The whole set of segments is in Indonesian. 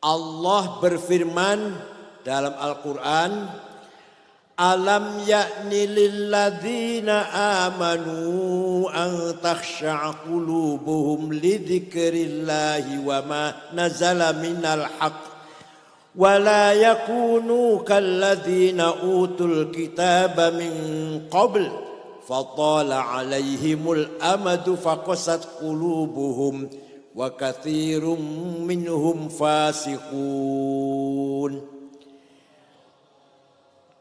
Allah berfirman dalam Al-Quran, alam ya'ni lilladzina amanu an takhsha'a qulubuhum lidzikrillahi wa ma nazala minal haqq wa la yakunu kalladzina utul kitaba min qabl fatala alaihimul amadu faqasat qulubuhum wa katsirum minhum fasiqun.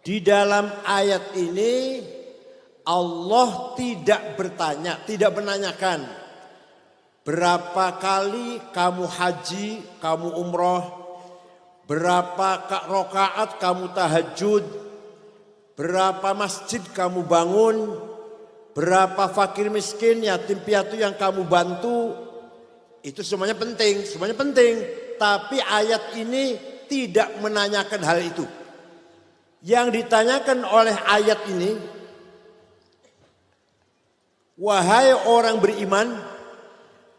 Di dalam ayat ini Allah tidak bertanya, tidak menanyakan berapa kali kamu haji, kamu umroh, berapa rakaat kamu tahajud, berapa masjid kamu bangun, berapa fakir miskin, yatim piatu yang kamu bantu. Itu semuanya penting, Tapi ayat ini tidak menanyakan hal itu. Yang ditanyakan oleh ayat ini, wahai orang beriman,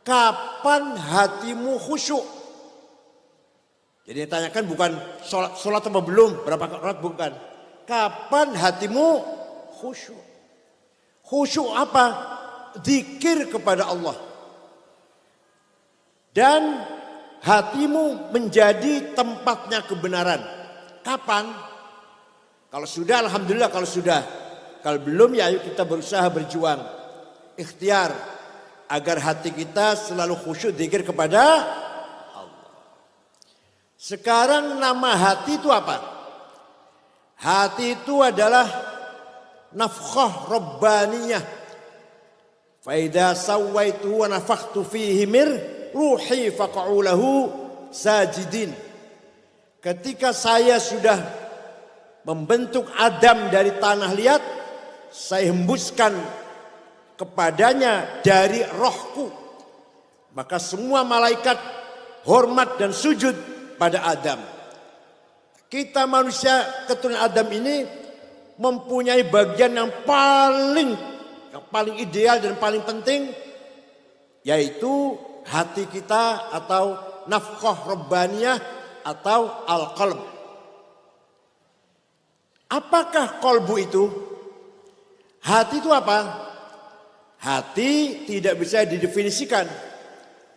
kapan hatimu khusyuk? Jadi ditanyakan bukan sholat apa belum, berapa rakaat, bukan. Kapan hatimu khusyuk? Khusyuk apa? Zikir kepada Allah. Dan hatimu menjadi tempatnya kebenaran. Kapan? Kalau sudah, alhamdulillah. Kalau sudah, kalau belum, ya ayo kita berusaha berjuang, ikhtiar agar hati kita selalu khusyuk zikir kepada Allah. Sekarang nama hati itu apa? Hati itu adalah nafkhah rabbaniyah. Fa idza sawaitu wa nafakhtu fihi mir ruhi faqa'u lahu sajidin. Ketika saya sudah membentuk Adam dari tanah liat, saya hembuskan kepadanya dari rohku, maka semua malaikat hormat dan sujud pada Adam. Kita manusia keturunan Adam ini mempunyai bagian yang paling ideal dan paling penting, yaitu hati kita atau nafkhah rabbaniyah atau al-qalb. Apakah qalbu itu? Hati itu apa? Hati tidak bisa didefinisikan,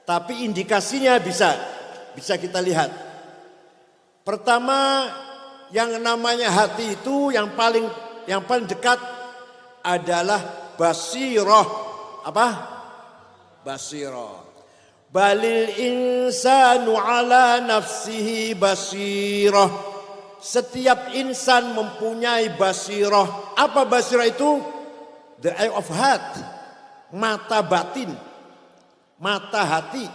tapi indikasinya bisa kita lihat. Pertama, yang namanya hati itu yang paling dekat adalah basirah. Apa? Basirah. Balil insanu ala nafsihi basirah. Setiap insan mempunyai basirah. Apa basirah itu? The eye of heart. Mata batin. Mata hati.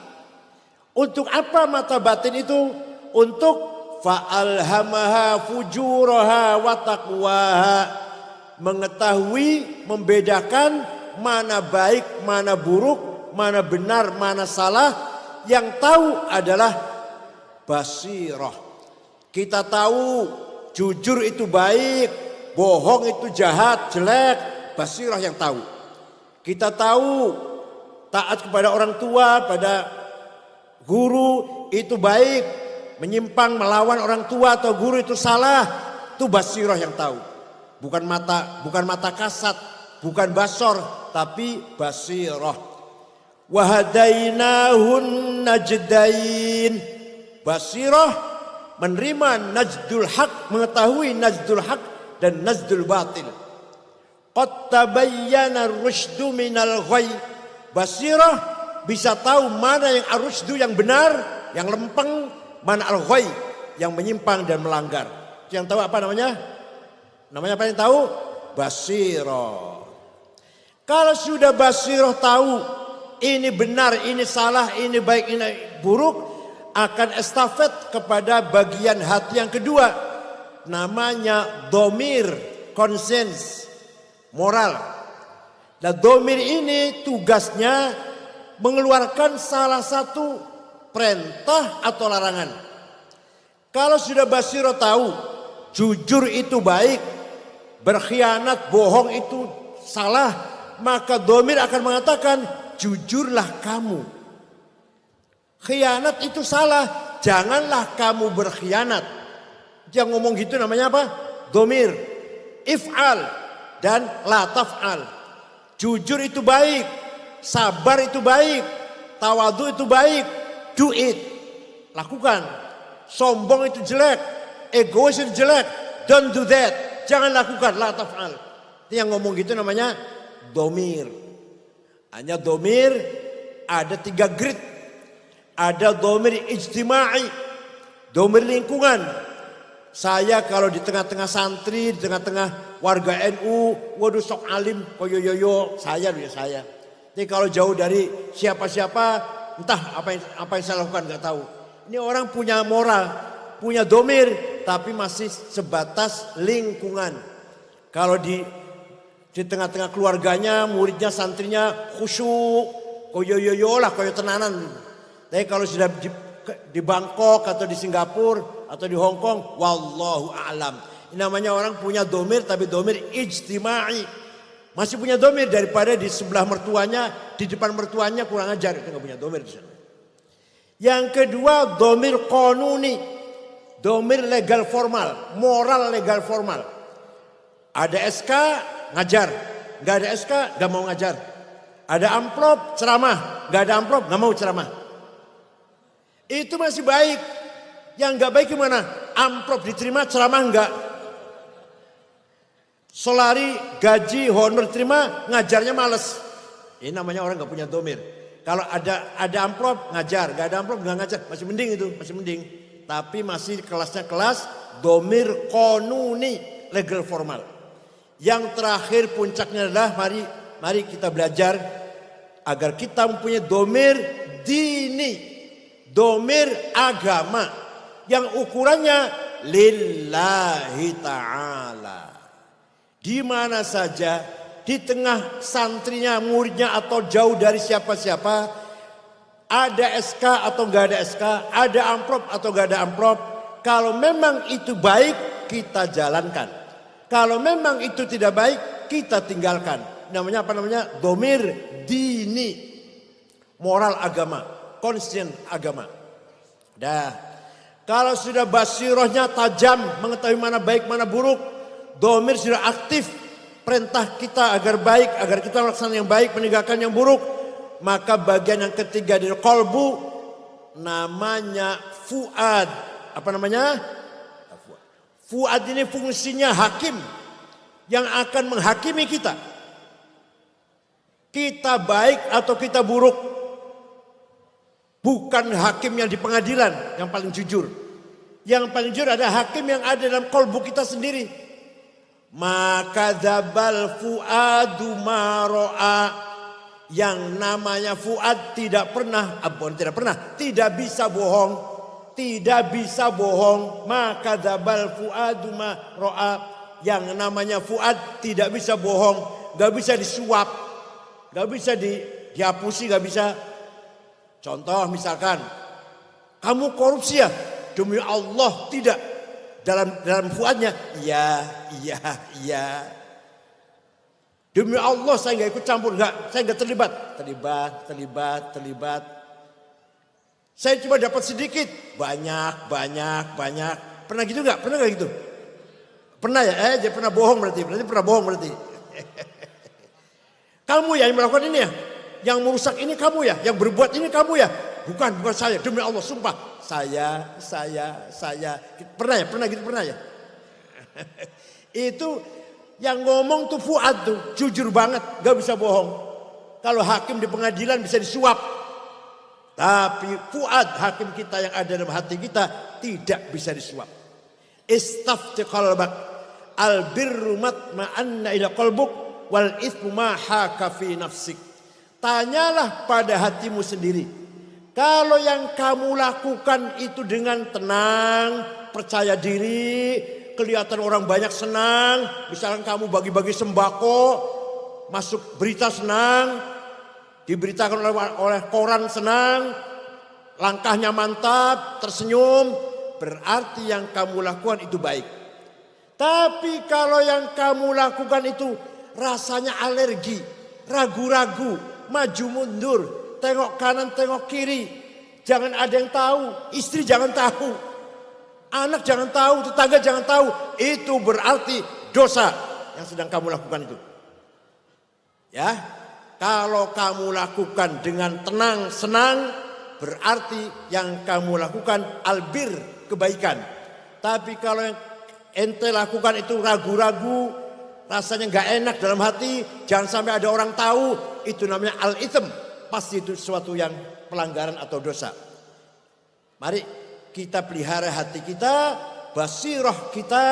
Untuk apa mata batin itu? Untuk fa'alhamaha fujuraha wa taqwaha. Mengetahui, membedakan mana baik, mana buruk, mana benar, mana salah. Yang tahu adalah basirah. Kita tahu jujur itu baik, bohong itu jahat, jelek. Basirah yang tahu. Kita tahu taat kepada orang tua, pada guru itu baik. Menyimpang melawan orang tua atau guru itu salah. Itu basirah yang tahu. Bukan mata kasat, bukan basor, tapi basirah. Wahadainahun najdain. Basirah menerima najdul haq, mengetahui najdul haq dan najdul batil. Qad tabayyana ar-rusydu minal ghayy. Basirah bisa tahu mana yang ar-rusydu yang benar, yang lempeng, mana al-ghayy yang menyimpang dan melanggar. Yang tahu apa namanya? Namanya apa yang tahu? Basirah. Kalau sudah basirah tahu ini benar, ini salah, ini baik, ini buruk, akan estafet kepada bagian hati yang kedua. Namanya domir, conscience, moral. Nah, domir ini tugasnya mengeluarkan salah satu perintah atau larangan. Kalau sudah basirah tahu, jujur itu baik, berkhianat, bohong itu salah, maka domir akan mengatakan, jujurlah kamu. Khianat itu salah, janganlah kamu berkhianat. Yang ngomong gitu namanya apa? Domir. If'al dan la taf'al. Jujur itu baik, sabar itu baik, tawadu itu baik, do it. Lakukan. Sombong itu jelek, egois itu jelek, don't do that. Jangan lakukan, la taf'al. Yang ngomong gitu namanya domir. Hanya domir ada 3 grade. Ada domir ijtimai, domir lingkungan. Saya kalau di tengah-tengah santri, di tengah-tengah warga NU, waduh sok alim, koyoyoyo, saya. Jadi kalau jauh dari siapa-siapa, entah apa yang saya lakukan nggak tahu. Ini orang punya moral, punya domir, tapi masih sebatas lingkungan. Kalau di tengah-tengah keluarganya, muridnya, santrinya khusyuk, koyoyoyo lah, koyo tenanan. Tapi kalau sudah di Bangkok atau di Singapura atau di Hong Kong, wallahu a'lam. Ini namanya orang punya domir, tapi domir ijtimai. Masih punya domir daripada di sebelah mertuanya, di depan mertuanya kurang ajar. Itu nggak punya domir di sana. Yang kedua domir qanuni, domir legal formal, moral legal formal. Ada SK ngajar, nggak ada SK nggak mau ngajar. Ada amplop ceramah, nggak ada amplop nggak mau ceramah. Itu masih baik. Yang nggak baik gimana? Amplop diterima, ceramah enggak. Solari, gaji, honor terima, ngajarnya males. Ini namanya orang nggak punya domir. Kalau ada amplop ngajar, nggak ada amplop nggak ngajar, masih mending itu, masih mending. Tapi masih kelasnya kelas domir qanuni, legal formal. Yang terakhir puncaknya adalah mari kita belajar agar kita mempunyai domir dini. Domir agama yang ukurannya lillahi ta'ala. Di mana saja, di tengah santrinya, muridnya atau jauh dari siapa-siapa, ada SK atau gak ada SK, ada amplop atau gak ada amplop. Kalau memang itu baik, kita jalankan. Kalau memang itu tidak baik, kita tinggalkan. Namanya apa namanya? Domir dini, moral agama. Konsisten agama. Dah. Kalau sudah basirohnya tajam, mengetahui mana baik mana buruk, domir sudah aktif, perintah kita agar baik, agar kita melaksanakan yang baik, meninggalkan yang buruk, maka bagian yang ketiga dari qalbu namanya fuad. Apa namanya? Fuad ini fungsinya hakim yang akan menghakimi kita. Kita baik atau kita buruk. Bukan hakim yang di pengadilan yang paling jujur. Yang paling jujur ada hakim yang ada dalam kolbu kita sendiri. Maka dzabal fuadu maro'a. Yang namanya fuad tidak bisa bohong. Tidak bisa bohong. Maka dzabal fuadu maro'a. Yang namanya fuad tidak bisa bohong. Gak bisa disuap. Gak bisa dihapusi, gak bisa. Contoh misalkan, kamu korupsi ya? Demi Allah tidak. Dalam fuadnya, iya. Demi Allah saya nggak ikut campur, saya nggak terlibat. Terlibat. Saya cuma dapat sedikit, banyak. Pernah gitu nggak? Pernah nggak gitu? Pernah ya? Dia pernah bohong berarti pernah bohong berarti. Kamu ya yang melakukan ini ya? Yang merusak ini kamu ya, yang berbuat ini kamu ya. Bukan saya, demi Allah sumpah. Saya. Pernah ya? Itu yang ngomong tuh fuad tuh, jujur banget, gak bisa bohong. Kalau hakim di pengadilan bisa disuap. Tapi fuad hakim kita yang ada dalam hati kita tidak bisa disuap. Istafti qalbak, albirru matma'anna ila qalbuk, wal ithmu ma haka fi nafsik. Tanyalah pada hatimu sendiri. Kalau yang kamu lakukan itu dengan tenang, percaya diri, kelihatan orang banyak senang. Misalkan kamu bagi-bagi sembako, masuk berita senang, diberitakan oleh koran senang, langkahnya mantap, tersenyum, berarti yang kamu lakukan itu baik. Tapi kalau yang kamu lakukan itu rasanya alergi, ragu-ragu, maju mundur, tengok kanan tengok kiri, Jangan ada yang tahu, istri jangan tahu, anak jangan tahu, tetangga jangan tahu. Itu berarti dosa yang sedang kamu lakukan itu. Ya, kalau kamu lakukan dengan tenang, senang, berarti yang kamu lakukan albir, kebaikan. Tapi kalau yang ente lakukan itu ragu-ragu, rasanya nggak enak dalam hati, jangan sampai ada orang tahu, itu namanya al-itsm. Pasti itu sesuatu yang pelanggaran atau dosa. Mari kita pelihara hati kita, basirah kita,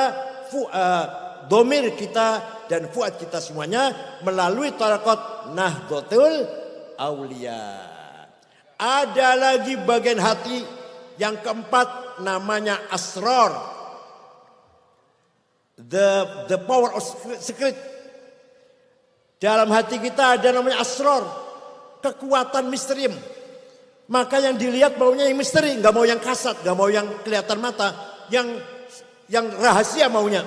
domir kita, dan fuad kita semuanya melalui tarekat Nahdlatul Aulia. Ada lagi bagian hati yang keempat, namanya asrar. The power of secret. Dalam hati kita ada namanya asrar, kekuatan misterium. Maka yang dilihat maunya yang misteri, nggak mau yang kasat, nggak mau yang kelihatan mata, yang rahasia maunya.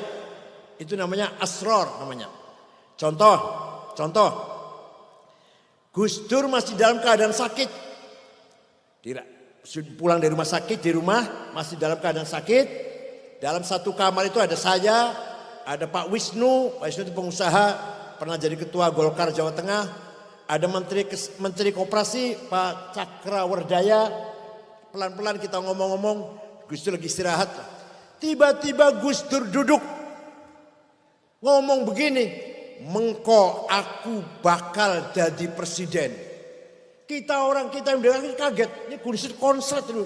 Itu namanya asrar namanya. Contoh, Gus Dur masih dalam keadaan sakit. Pulang dari rumah sakit, di rumah masih dalam keadaan sakit. Dalam satu kamar itu ada saya, ada Pak Wisnu. Pak Wisnu itu pengusaha, pernah jadi ketua Golkar Jawa Tengah. Ada Menteri Koperasi Pak Cakrawardaya. Pelan-pelan kita ngomong-ngomong, Gus Dur lagi istirahat. Tiba-tiba Gus Dur duduk ngomong begini, "Mengko aku bakal jadi presiden." Kita yang dengar kaget. Ini Gus Dur konslet dulu.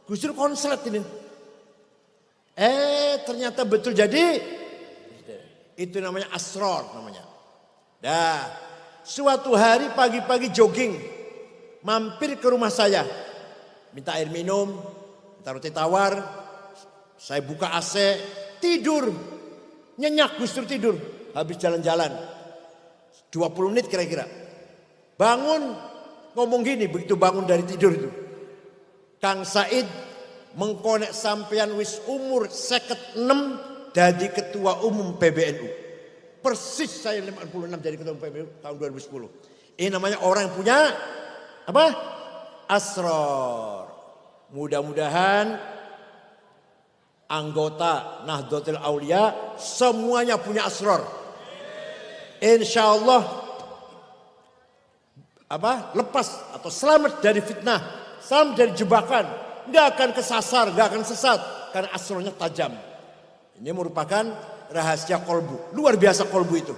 Gus Dur konslet ini. Ternyata betul jadi. Itu namanya asrar namanya. Suatu hari pagi-pagi jogging, mampir ke rumah saya, minta air minum, minta roti tawar, saya buka AC, tidur, nyenyak Gus Dur tidur, habis jalan-jalan, 20 menit kira-kira, bangun ngomong gini, begitu bangun dari tidur itu, "Kang Said, mengkonek sampean wis umur 56 jadi ketua umum PBNU." Persis saya 56 jadi ketua umum PBNU tahun 2010. Ini namanya orang yang punya apa? Asrar. Mudah-mudahan anggota Nahdlatul Aulia semuanya punya asrar. Insya Allah lepas atau selamat dari fitnah, selamat dari jebakan, nggak akan kesasar, nggak akan sesat karena asrarnya tajam. Ini merupakan rahasia kolbu, luar biasa kolbu itu.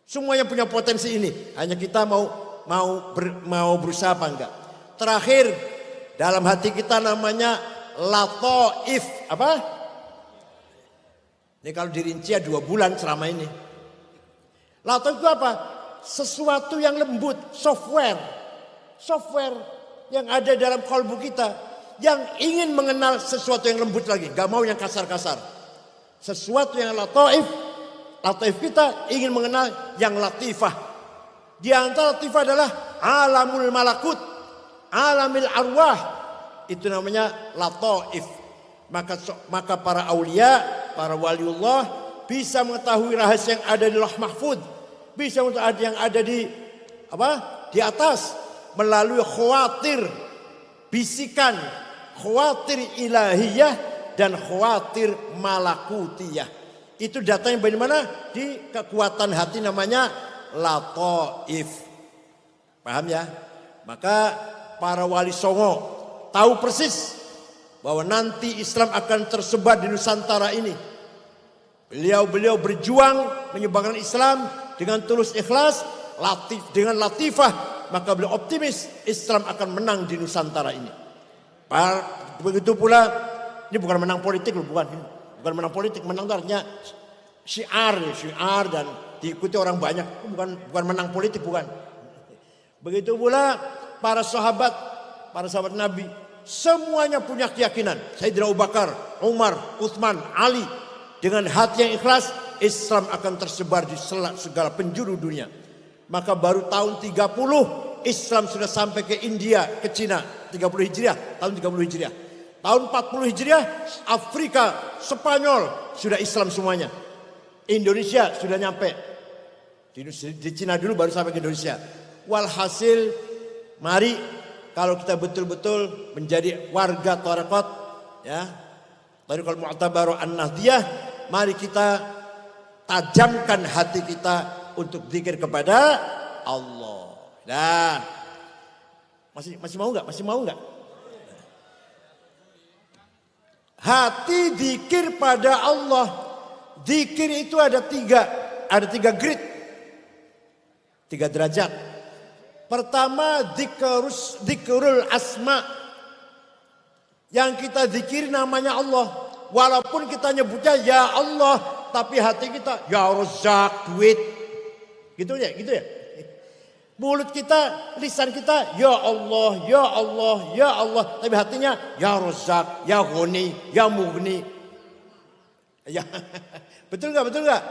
Semuanya punya potensi ini, hanya kita mau berusaha apa enggak. Terakhir, dalam hati kita namanya lataif. Apa? Ini kalau dirinci ya 2 bulan selama ini. Lataif itu apa? Sesuatu yang lembut, software yang ada dalam kolbu kita, yang ingin mengenal sesuatu yang lembut lagi, gak mau yang kasar-kasar. Sesuatu yang lataif kita ingin mengenal yang latifah. Di antara latifah adalah alamul malakut, alamil arwah. Itu namanya lataif. Maka para aulia, para waliullah bisa mengetahui rahasia yang ada di Lauh Mahfuz, bisa mengetahui yang ada di atas melalui khawatir, bisikan, khawatir ilahiyah dan khawatir malakutiyah. Itu datanya bagaimana? Di kekuatan hati namanya lataif. Paham ya? Maka para wali songo tahu persis bahwa nanti Islam akan tersebar di Nusantara ini. Beliau berjuang menyebarkan Islam dengan tulus ikhlas, dengan latifah, maka beliau optimis Islam akan menang di Nusantara ini. Begitu pula, ini bukan menang politik loh, bukan menang politik, menang itu artinya syiar dan diikuti orang banyak, bukan menang politik, bukan. Begitu pula para sahabat Nabi, semuanya punya keyakinan. Sayyidina Abu Bakar, Umar, Utsman, Ali, dengan hati yang ikhlas, Islam akan tersebar di segala penjuru dunia. Maka baru tahun 30 Islam sudah sampai ke India, ke Cina, 30 Hijriah, tahun 30 Hijriah. Tahun 40 Hijriah, Afrika, Spanyol sudah Islam semuanya. Indonesia sudah nyampe. Di Cina dulu baru sampai ke Indonesia. Walhasil, mari kalau kita betul-betul menjadi warga tarekat, ya, Thariqatul Mu'tabarah An-Nahdiyah, mari kita tajamkan hati kita untuk zikir kepada Allah. Nah, masih mau nggak? Masih mau nggak? Hati zikir pada Allah. Zikir itu ada tiga grade, 3 derajat. Pertama, zikrul asma. Yang kita zikir namanya Allah. Walaupun kita nyebutnya ya Allah, tapi hati kita ya Razzaq, duit. Gitu ya. Mulut kita, lisan kita ya Allah, ya Allah, ya Allah, tapi hatinya ya Razzaq, ya Ghani, ya Mughni. Ya. Betul nggak?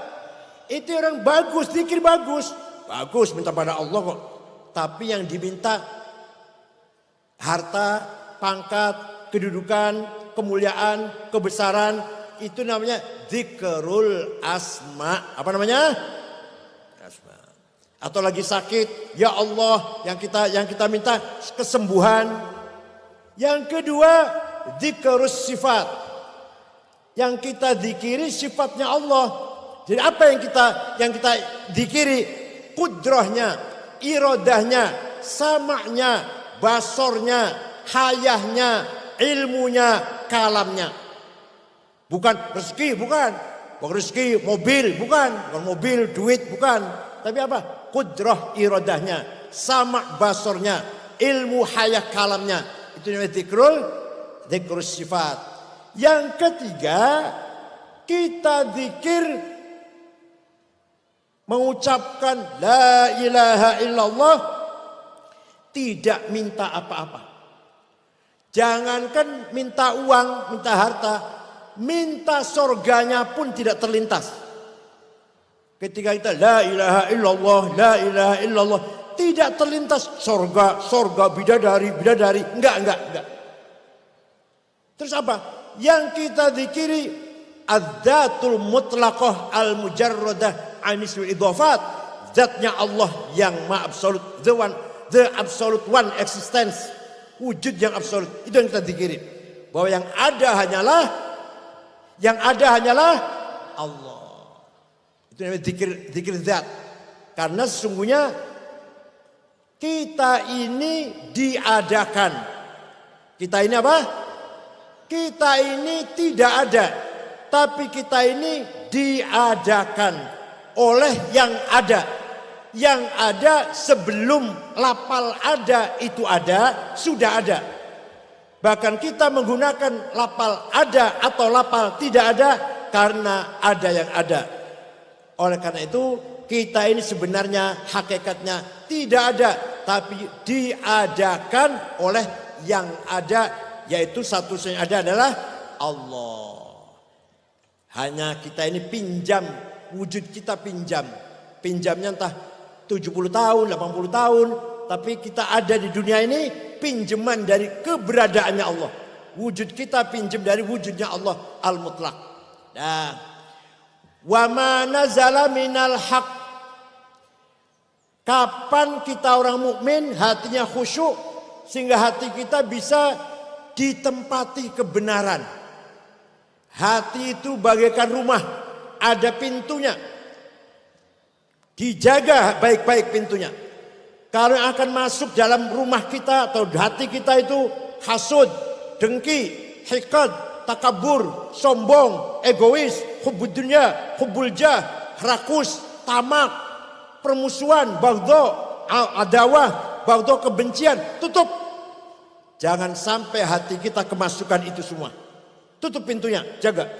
Itu orang bagus, zikir bagus. Bagus minta pada Allah kok. Tapi yang diminta harta, pangkat, kedudukan, kemuliaan, kebesaran, itu namanya zikrul asma. Apa namanya? Asma. Atau lagi sakit, ya Allah, yang kita minta kesembuhan. Yang kedua, zikrus sifat. Yang kita zikiri sifatnya Allah. Jadi apa yang kita zikiri? Kudrahnya, iradahnya, sama'nya, basornya, hayahnya, ilmunya, kalamnya. Bukan rezeki, bukan rezeki, mobil, bukan mobil, duit, bukan. Tapi apa? Kudrah iradahnya, sama' basornya, ilmu hayah kalamnya. Itu namanya zikrul sifat. Yang ketiga, kita zikir mengucapkan la ilaha illallah, tidak minta apa-apa. Jangankan minta uang, minta harta, minta surganya pun tidak terlintas. Ketika kita la ilaha illallah, la ilaha illallah, tidak terlintas surga, bidadari, enggak. Terus apa? Yang kita zikiri adzatul mutlaqah al-mujarradah anisul idhafat, zatnya Allah yang maha absolut, the absolute one existence, wujud yang absolut. Itu yang kita zikiri, bahwa yang ada hanyalah Allah. Itu namanya zikir zat. Karena sesungguhnya kita ini diadakan. Kita ini apa? Kita ini tidak ada, tapi kita ini diadakan oleh yang ada. Yang ada sebelum lapal ada itu ada, sudah ada. Bahkan kita menggunakan lapal ada atau lapal tidak ada karena ada yang ada. Oleh karena itu kita ini sebenarnya hakikatnya tidak ada, tapi diadakan oleh yang ada, yaitu satu-satunya ada adalah Allah. Hanya kita ini pinjam, wujud kita pinjam. Pinjamnya entah 70 tahun, 80 tahun. Tapi kita ada di dunia ini pinjaman dari keberadaannya Allah. Wujud kita pinjam dari wujudnya Allah al-mutlaq. Nah, wa ma nazala minal haq. Kapan kita orang mukmin hatinya khusyuk sehingga hati kita bisa ditempati kebenaran. Hati itu bagaikan rumah, ada pintunya. Dijaga baik-baik pintunya. Kalau yang akan masuk dalam rumah kita atau hati kita itu hasud, dengki, hikad, takabur, sombong, egois, hubbud dunya, hubbul jah, rakus, tamak, permusuhan, baghdha, adawah, baghdha, kebencian. Tutup. Jangan sampai hati kita kemasukan itu semua. Tutup pintunya, jaga.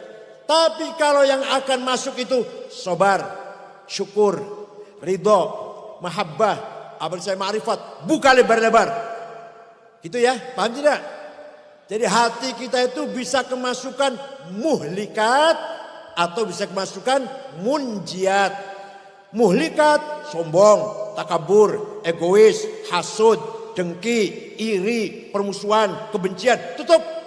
Tapi kalau yang akan masuk itu sabar, syukur, ridho, mahabbah, abad saya ma'rifat, buka lebar-lebar. Gitu ya, paham tidak? Jadi hati kita itu bisa kemasukan muhlikat atau bisa kemasukan munjiat. Muhlikat, sombong, takabur, egois, hasud, dengki, iri, permusuhan, kebencian. Tutup.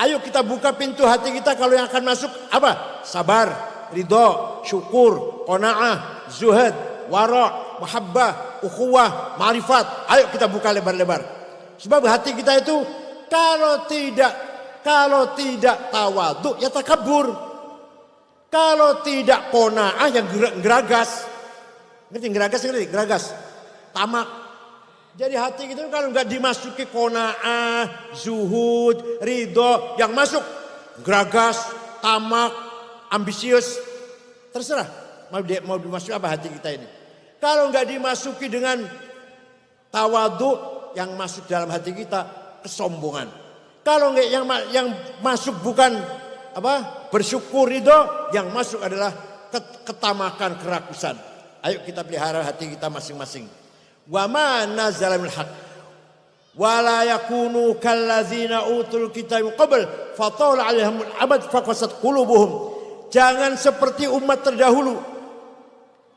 Ayo kita buka pintu hati kita. Kalau yang akan masuk apa? Sabar, ridho, syukur, qanaah, zuhud, wara', mahabbah, ukhuwah, ma'rifat. Ayo kita buka lebar-lebar. Sebab hati kita itu kalau tidak tawadhu ya takabur. Kalau tidak qanaah yang geragas. Ngerti geragas? Geragas. Tamak. Jadi hati kita kalau nggak dimasuki qanaah, zuhud, ridho, yang masuk geragas, tamak, ambisius, terserah mau dimasuki apa hati kita ini. Kalau nggak dimasuki dengan tawadhu, yang masuk dalam hati kita kesombongan. Kalau nggak yang masuk bukan bersyukur, ridho, yang masuk adalah ketamakan, kerakusan. Ayo kita pelihara hati kita masing-masing. Wa ma nazala minal haq wa la yakunu kallazina utul kitab min qabl fatawla 'alaihimul amad faqasat qulubuhum. Jangan seperti umat terdahulu.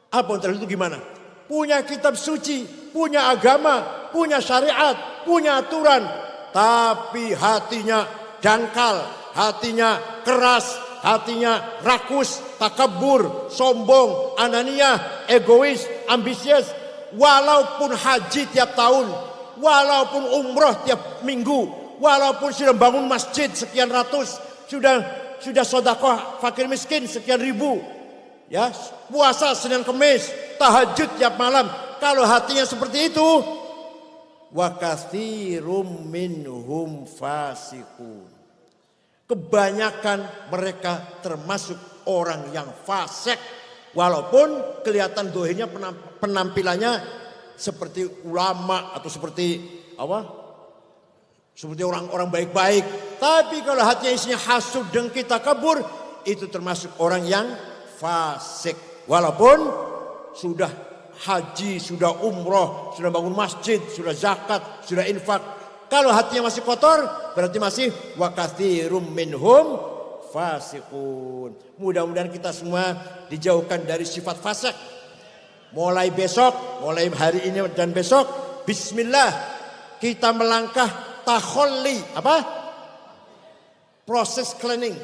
Apa yang terdahulu itu gimana? Punya kitab suci, punya agama, punya syariat, punya aturan, tapi hatinya dangkal, hatinya keras, hatinya rakus, takabur, sombong, ananiah, egois, ambisius. Walaupun haji tiap tahun, walaupun umroh tiap minggu, walaupun sudah bangun masjid sekian ratus, sudah sedekah fakir miskin sekian ribu, ya puasa Senin Kemis, tahajud tiap malam. Kalau hatinya seperti itu, wa katsirum minhum fasiqun. Kebanyakan mereka termasuk orang yang fasik. Walaupun kelihatan dohirnya penampilannya seperti ulama atau seperti seperti orang-orang baik-baik. Tapi kalau hatinya isinya hasud, dengki, takabur, itu termasuk orang yang fasik. Walaupun sudah haji, sudah umroh, sudah bangun masjid, sudah zakat, sudah infak. Kalau hatinya masih kotor, berarti masih wa katsirum minhum fasiqun. Mudah-mudahan kita semua dijauhkan dari sifat fasik. Mulai besok, mulai hari ini dan besok, bismillah kita melangkah takhalli, proses cleaning.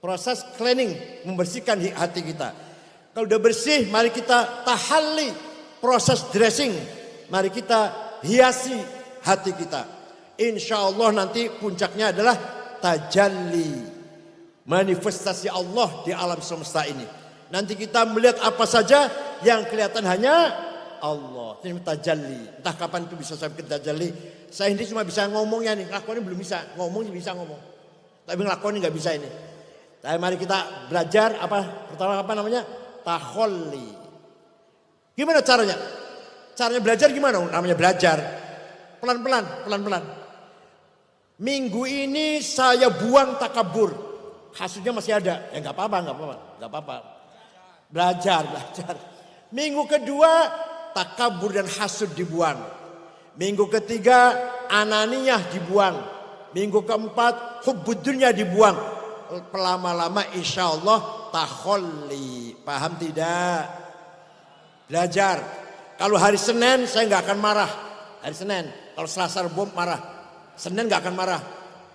Proses cleaning, membersihkan hati kita. Kalau udah bersih, mari kita tahalli, proses dressing. Mari kita hiasi hati kita. Insya Allah nanti puncaknya adalah tajalli. Manifestasi Allah di alam semesta ini. Nanti kita melihat apa saja yang kelihatan hanya Allah. Ini tajalli. Entah kapan itu bisa sampai ke tajalli. Saya ini cuma bisa ngomongnya nih. Ngelakuinnya belum bisa. Ngomong bisa ngomong. Tapi ngelakuinnya nggak bisa ini. Tapi mari kita belajar pertama apa namanya? Takhalli. Gimana caranya? Caranya belajar gimana? Namanya belajar. Pelan-pelan. Minggu ini saya buang takabur. Hasudnya masih ada, ya nggak apa-apa. Belajar. Minggu kedua takabur dan hasud dibuang. Minggu ketiga ananiyah dibuang. Minggu keempat hubbud dunya dibuang. Lama-lama insya Allah takhalli. Paham tidak? Belajar. Kalau hari Senin saya nggak akan marah. Hari Senin. Kalau Selasa Rabu marah. Senin nggak akan marah.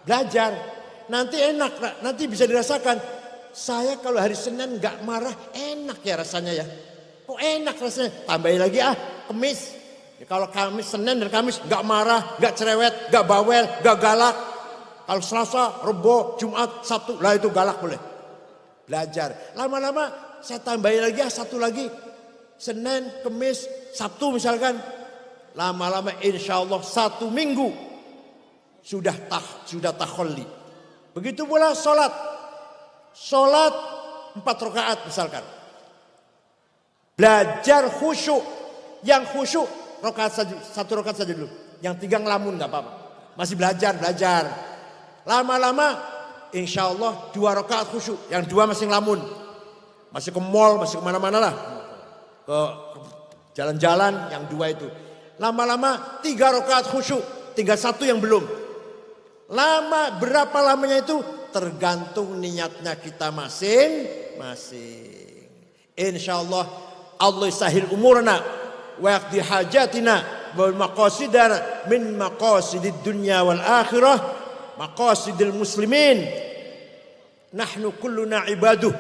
Belajar. Nanti enak, nanti bisa dirasakan. Saya kalau hari Senin gak marah, enak ya rasanya ya. Kok enak rasanya? Tambahin lagi Kamis. Ya, kalau Kamis, Senin dan Kamis gak marah, gak cerewet, gak bawel, gak galak. Kalau Selasa, Rebo, Jumat, Sabtu, lah itu galak boleh. Belajar. Lama-lama saya tambahin lagi satu lagi. Senin, Kamis, Sabtu misalkan. Lama-lama insya Allah 1 minggu sudah takhalli. Begitu pula sholat 4 rakaat misalkan. Belajar khusyuk. Yang khusyuk 1 rakaat saja dulu. Yang 3 ngelamun gak apa-apa. Masih belajar. Lama-lama insya Allah 2 rakaat khusyuk. Yang 2 masih ngelamun. Masih ke mall, masih kemana-mana lah. Ke jalan-jalan yang 2 itu. Lama-lama 3 rakaat khusyuk. Tinggal 1 yang belum. Berapa lamanya itu tergantung niatnya kita masing-masing. Insyaallah Allah sahil umurna wa yaqdi hajatina wa maqasidana min maqasidid dunya wal akhirah maqasidil muslimin. Nahnu kulluna ibaduh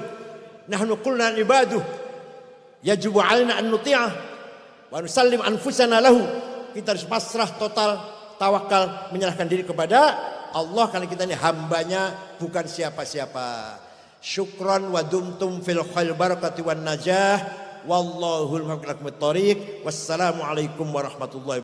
yajibu alaina an nuti'ah Wa nusallim anfusana lahu. Kita harus pasrah total, tawakal, menyerahkan diri kepada Allah karena kita ini hambanya bukan siapa-siapa. Syukran wa dumtum fil khair barakati wan najah. Wallahul muwaffiq ila aqwamit thoriq. Wassalamualaikum warahmatullahi wabarakatuh.